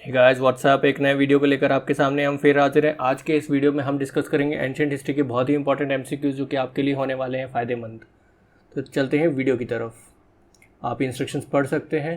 Hey guys what's up, एक नए video को लेकर आपके सामने हम फिर हाजिर हैं। आज के इस वीडियो में हम डिस्कस करेंगे एंशिएंट हिस्ट्री के बहुत ही इंपॉर्टेंट एमसीक्यूज जो कि आपके लिए होने वाले हैं फ़ायदेमंद। तो चलते हैं वीडियो की तरफ। आप इंस्ट्रक्शंस पढ़ सकते हैं।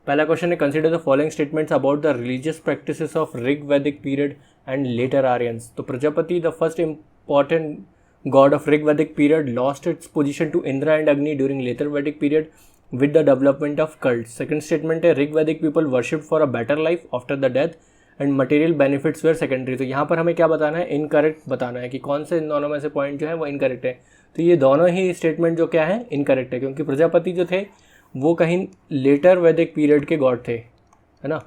पहला क्वेश्चन है, consider the following statements about the religious practices of Rig Vedic period and later Aryans. तो Prajapati, the first important god of Rig Vedic period, lost its position to Indra and Agni during later वैदिक period with the development of cults. Second statement है, ऋग वैदिक people worshipped for a better life after the death and material benefits were secondary। तो यहाँ पर हमें क्या बताना है, इनकरेक्ट बताना है कि कौन से इन दोनों में से पॉइंट जो है वो इनकरेक्ट है। तो ये दोनों ही स्टेटमेंट जो क्या है इनकरेक्ट है, क्योंकि प्रजापति जो थे वो कहीं लेटर वैदिक पीरियड के गॉड थे, है ना।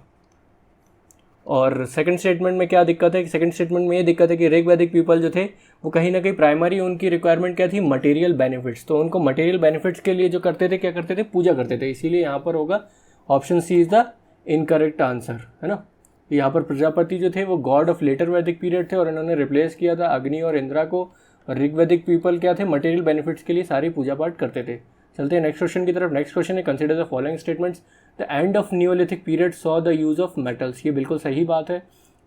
और सेकंड स्टेटमेंट में क्या दिक्कत है, सेकंड स्टेटमेंट में ये दिक्कत है कि ऋग वैदिक पीपल जो थे वो कहीं ना कहीं प्राइमरी उनकी रिक्वायरमेंट क्या थी, मटेरियल बेनिफिट्स। तो उनको मटेरियल बेनिफिट्स के लिए जो करते थे, क्या करते थे, पूजा करते थे। इसीलिए यहाँ पर होगा option C is the incorrect answer, है ना। यहाँ पर प्रजापति जो थे वो गॉड ऑफ लेटर वैदिक पीरियड थे और इन्होंने रिप्लेस किया था अग्नि और इंद्रा को। और ऋग वैदिक पीपल क्या थे, मटेरियल बेनिफिट्स के लिए सारी पूजा पाठ करते थे। चलते हैं नेक्स्ट क्वेश्चन की तरफ। नेक्स्ट क्वेश्चन है, consider the following statements, the end of Neolithic period saw the use of metals. ये बिल्कुल सही बात है।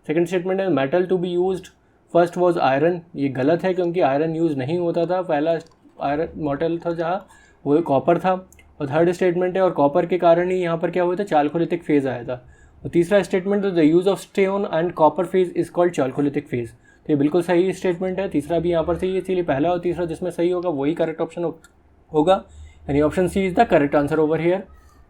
सेकंड स्टेटमेंट है, metal to be used first was iron. ये गलत है क्योंकि आयरन यूज़ नहीं होता था। पहला आयरन मेटल था जहाँ वो कॉपर था। और थर्ड स्टेटमेंट है, और कॉपर के कारण ही यहाँ पर क्या हुआ था, चालकोलिथिक फेज आया था। और तीसरा स्टेटमेंट है, the use of stone and copper phase is called Chalcolithic phase. तो ये बिल्कुल सही स्टेटमेंट है। तीसरा भी यहाँ पर सही है, इसीलिए पहला और तीसरा जिसमें सही होगा वही करेक्ट ऑप्शन होगा। यानी option C is the correct answer over here.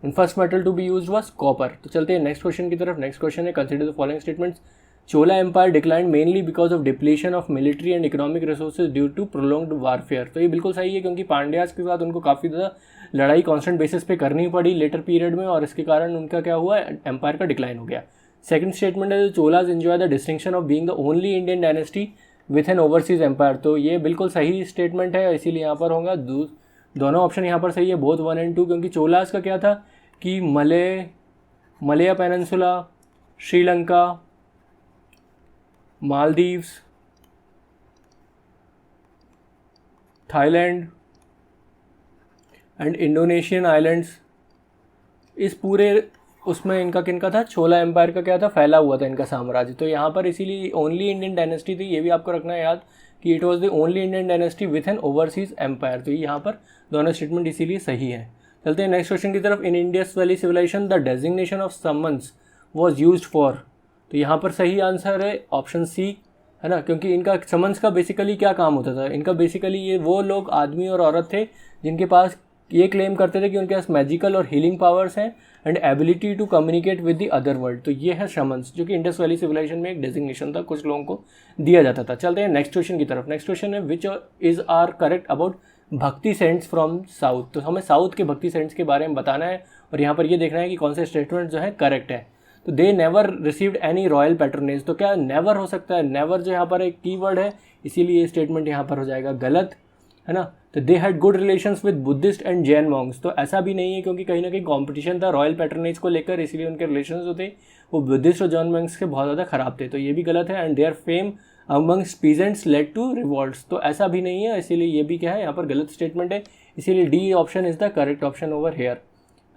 And first metal to be used was copper. तो चलते हैं नेक्स्ट क्वेश्चन की तरफ। नेक्स्ट क्वेश्चन है, consider the following statements, Chola empire decline mainly because of depletion of military and economic resources due to prolonged warfare. तो ये बिल्कुल सही है क्योंकि पांड्यास के साथ उनको काफ़ी ज़्यादा लड़ाई कॉन्स्टेंट बेसिस पे करनी पड़ी लेटर पीरियड में, और इसके कारण उनका क्या हुआ, एम्पायर का डिक्लाइन हो गया। सेकंड स्टेटमेंट है, Cholas enjoy the distinction of being the only Indian dynasty with an overseas empire. तो ये बिल्कुल सही स्टेटमेंट है, इसीलिए यहाँ पर होगा दोनों ऑप्शन यहाँ पर सही है, बोथ 1 और 2। क्योंकि चोलास का क्या था कि मलया peninsula, Sri Lanka, Maldives, Thailand and Indonesian islands, इस पूरे उसमें इनका किनका था, चोला एम्पायर का क्या था, फैला हुआ था इनका साम्राज्य। तो यहाँ पर इसीलिए ओनली इंडियन डायनेस्टी थी। ये भी आपको रखना है याद कि it was the only Indian dynasty with an overseas empire. तो यहाँ पर दोनों स्टेटमेंट इसीलिए सही है। चलते हैं नेक्स्ट क्वेश्चन की तरफ। In Indus valley civilization the designation of summons was used for. तो यहाँ पर सही आंसर है ऑप्शन सी, है ना, क्योंकि इनका समन्स का बेसिकली क्या काम होता था, इनका बेसिकली ये वो लोग आदमी और औरत थे जिनके पास ये क्लेम करते थे कि उनके पास मैजिकल और हीलिंग पावर्स हैं and ability to communicate with the other world. तो ये है शमन्स, जो कि इंडस वैली सिविलाइजेशन में एक डेजिग्नेशन था, कुछ लोगों को दिया जाता था। चलते हैं नेक्स्ट क्वेश्चन की तरफ। नेक्स्ट क्वेश्चन है, which is are correct about bhakti saints from south. तो हमें साउथ के भक्ति सेंट्स के बारे में बताना है और यहाँ पर ये देखना है कि कौन से स्टेटमेंट जो है करेक्ट है। तो they never received any royal patronage. तो क्या नेवर हो सकता है, नेवर जो यहाँ पर एक कीवर्ड है, इसीलिए ये स्टेटमेंट यहाँ पर हो जाएगा गलत, है ना। तो they had good relations with Buddhist and Jain Monks. तो ऐसा भी नहीं है क्योंकि कहीं ना कहीं कॉम्पिटिशन था रॉयल पैट्रोनेज को लेकर, इसीलिए उनके रिलेशन जो थे वो बुद्धिस्ट और जैन मॉन्क्स के बहुत ज़्यादा खराब थे। तो ये भी गलत है। And their fame amongst peasants led to revolts. तो ऐसा भी नहीं है, इसीलिए ये भी क्या है, यहाँ पर गलत स्टेटमेंट है। इसीलिए D option is the correct option over here,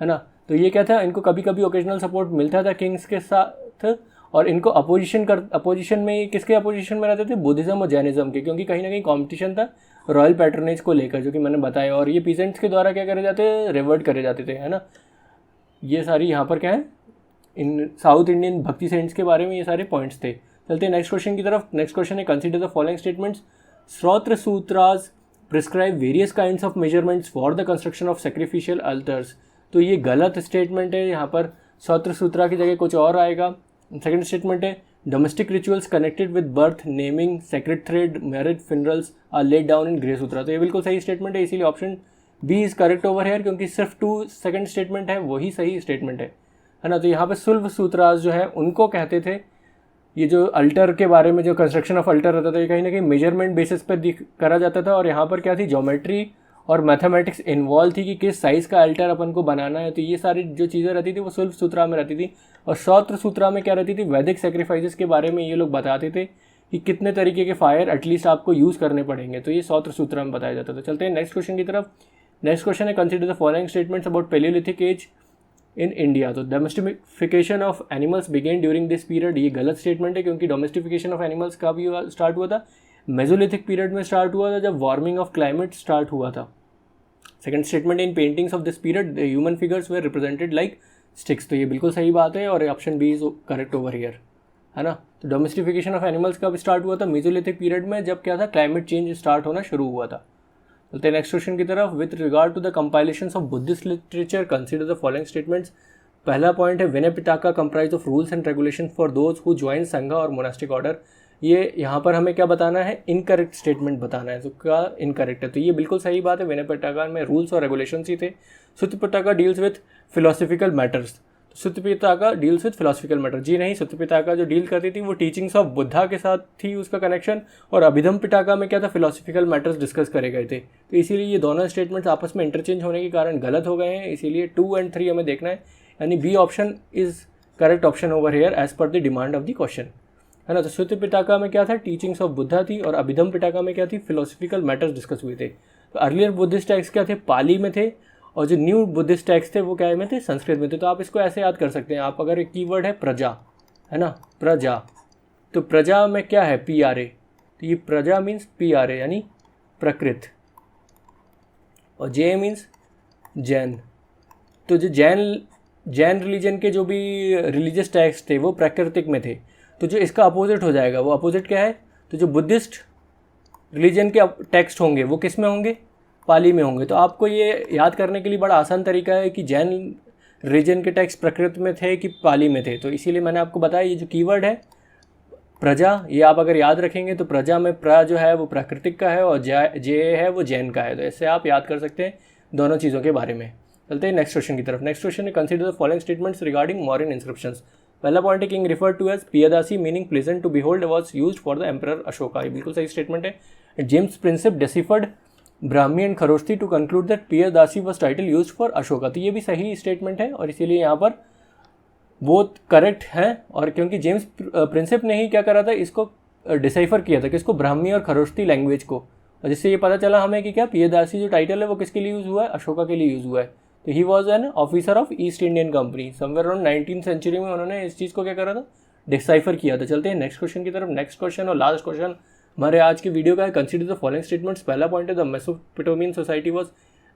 है ना। तो ये क्या था, इनको कभी कभी ओकेजनल सपोर्ट मिलता था किंग्स के साथ, और इनको अपोजिशन में, ये किसके अपोजिशन में रहते थे, बुद्धिज्म और जैनिज्म के, क्योंकि कहीं ना कहीं कंपटीशन था रॉयल पैट्रोनेज को लेकर, जो कि मैंने बताया। और ये पीजेंट्स के द्वारा क्या करे जाते, रिवर्ट करे जाते थे, है ना। ये सारी यहाँ पर क्या है, इन साउथ इंडियन भक्ति सेंट्स के बारे में ये सारे पॉइंट्स थे। चलते हैं नेक्स्ट क्वेश्चन की तरफ। नेक्स्ट क्वेश्चन है, consider the following statements, Shrauta Sutras prescribe various kinds of measurements for the construction of sacrificial altars. तो ये गलत स्टेटमेंट है, यहाँ पर श्रौत्र सूत्रा की जगह कुछ और आएगा। सेकंड स्टेटमेंट है, domestic rituals connected with birth, naming, sacred thread, marriage funerals are laid down in Grihya Sutra. तो ये बिल्कुल सही स्टेटमेंट है, इसीलिए option B is correct over here, क्योंकि सिर्फ 2 सेकंड स्टेटमेंट है वही सही स्टेटमेंट है ना। तो यहाँ पे सुल्भ सूत्रास जो है उनको कहते थे, ये जो अल्टर के बारे में, जो कंस्ट्रक्शन ऑफ अल्टर रहता था, ये कहीं ना कहीं मेजरमेंट बेसिस पर करा जाता था। और यहाँ पर क्या थी, ज्योमेट्री और मैथमेटिक्स इन्वॉल्व थी कि किस साइज़ का अल्टर अपन को बनाना है। तो ये सारी जो चीज़ें रहती थी वो सुल्भ सूत्रा में रहती थी। और श्रौत्र सूत्रा में क्या रहती थी, वैदिक सेक्रीफाइसेस के बारे में ये लोग बताते थे कि कितने तरीके के फायर एटलीस्ट आपको यूज़ करने पड़ेंगे। तो ये श्रौत्र सूत्रा में बताया जाता था। चलते हैं नेक्स्ट क्वेश्चन की तरफ। नेक्स्ट क्वेश्चन है, consider the following statements about Palaeolithic age in India. तो domestication of animals began during this period, ये गलत स्टेटमेंट है क्योंकि डोमेस्टिफिकेशन ऑफ एनिमल्स का भी स्टार्ट हुआ था मेसोलिथिक पीरियड में स्टार्ट हुआ था, जब वार्मिंग ऑफ क्लाइमेट स्टार्ट हुआ था। Second statement, in paintings of this period the human figures were represented like sticks, तो ये बिल्कुल सही बात है और option B is correct over here, है ना। तो डोमेस्टिफिकेशन ऑफ एनिमल्स कब स्टार्ट हुआ था, मेसोलिथिक पीरियड में, जब क्या था क्लाइमेट चेंज स्टार्ट होना शुरू हुआ था। चलते नेक्स्ट क्वेश्चन की तरफ। With regard to the compilations of Buddhist literature consider the following statements. पहला पॉइंट है Vinaya Pitaka comprise of rules and regulation for those who join Sangha और मोनास्टिक ऑर्डर। ये यहाँ पर हमें क्या बताना है, इनकरेक्ट स्टेटमेंट बताना है, तो क्या इनकरेक्ट है, तो ये बिल्कुल सही बात है। विनय पिटाका में रूल्स और रेगुलेशंस ही थे। Sutta Pitaka deals with philosophical matters, Sutta Pitaka deals with philosophical matter, जी नहीं, सुत्ति पिटाका जो डील करती थी वो टीचिंग्स ऑफ बुद्धा के साथ थी उसका कनेक्शन, और अभिधम पिटाका में क्या था, फिलोसफिकल मैटर्स डिस्कस करे गए थे। तो इसीलिए ये दोनों स्टेटमेंट्स आपस में इंटरचेंज होने के कारण गलत हो गए हैं, इसीलिए 2 और 3 हमें देखना है, यानी B option is correct option over here as per the demand of the question, है ना। तो सुत्ति पिटाका में क्या था, टीचिंग्स ऑफ बुद्धा थी, और अभिधम पिटाका में क्या थी, फिलोसफिकल मैटर्स डिस्कस हुए थे। तो अर्लियर बुद्धिस्ट टेक्स्ट क्या थे, पाली में थे, और जो न्यू बुद्धिस्ट टेक्स्ट थे वो क्या में थे, संस्कृत में थे। तो आप इसको ऐसे याद कर सकते हैं, आप अगर एक कीवर्ड है प्रजा, है ना, प्रजा, तो प्रजा में क्या है, PRA, तो ये प्रजा मीन्स PRA यानी प्रकृत, और जे मीन्स जैन। तो जो जैन रिलीजन के जो भी रिलीजियस टेक्स्ट थे वो प्राकृतिक में थे, तो जो इसका अपोजिट हो जाएगा, वो अपोजिट क्या है, तो जो बुद्धिस्ट रिलीजन के टेक्स्ट होंगे वो किस में होंगे, पाली में होंगे। तो आपको ये याद करने के लिए बड़ा आसान तरीका है कि जैन रिलीजन के टेक्स्ट प्रकृत में थे कि पाली में थे, तो इसीलिए मैंने आपको बताया ये जो कीवर्ड है प्रजा, ये आप अगर याद रखेंगे तो प्रजा में प्र जो है वो प्राकृतिक का है और जे है वो जैन का है, तो ऐसे आप याद कर सकते हैं दोनों चीज़ों के बारे में। चलते हैं नेक्स्ट क्वेश्चन की तरफ। नेक्स्ट क्वेश्चन है consider the following statements regarding Mauryan inscriptions. पहला पॉइंट है king refer to as Piyadasi meaning pleasant to behold was used for the emperor Ashoka, ये बिल्कुल सही स्टेटमेंट है। James Prinsep deciphered Brahmi and Kharosthi to conclude that Piyadasi was title used for Ashoka, तो ये भी सही स्टेटमेंट है और इसीलिए यहाँ पर वो करेक्ट है। और क्योंकि जेम्स प्रिंसिप ने ही क्या करा था, इसको डिसाइफर किया था, किसको, ब्राह्मी और खरोष्टी लैंग्वेज को, और जिससे ये पता चला हमें कि क्या पियादासी जो टाइटल है वो किसके लिए यूज़ हुआ है, अशोका के लिए यूज़ हुआ है। तो he was an officer of East Indian company, somewhere around 19th century में उन्होंने इस चीज़ को क्या करा था, डिसाइफर किया था। चलते हैं नेक्स्ट क्वेश्चन की तरफ। नेक्स्ट क्वेश्चन और लास्ट क्वेश्चन हमारे आज की वीडियो का है, कंसीडर द फॉलोइंग स्टेटमेंट्स। पहला पॉइंट है the Mesopotamian society was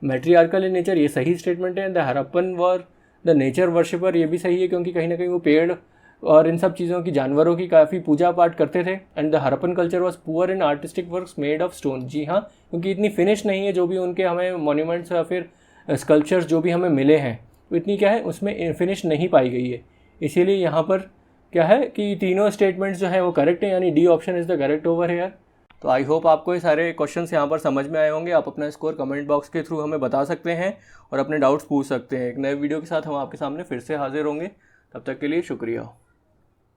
matriarchal in nature, ये सही स्टेटमेंट है। The Harappan were the nature worshiper, ये भी सही है क्योंकि कहीं ना कहीं वो पेड़ और इन सब चीज़ों की, जानवरों की काफ़ी पूजा पाठ करते थे। And the Harappan culture was poor in artistic works made of stone, जी हाँ, क्योंकि इतनी फिनिश नहीं है जो भी उनके हमें मॉन्यूमेंट्स या फिर स्कल्पचर्स जो भी हमें मिले हैं, तो इतनी क्या है उसमें फिनिश नहीं पाई गई है। इसीलिए यहाँ पर क्या है कि तीनों स्टेटमेंट्स जो हैं वो करेक्ट है, यानी D option is the correct over here. तो आई होप आपको ये सारे क्वेश्चंस यहाँ पर समझ में आए होंगे। आप अपना स्कोर कमेंट बॉक्स के थ्रू हमें बता सकते हैं और अपने डाउट्स पूछ सकते हैं। एक नए वीडियो के साथ हम आपके सामने फिर से हाजिर होंगे, तब तक के लिए शुक्रिया।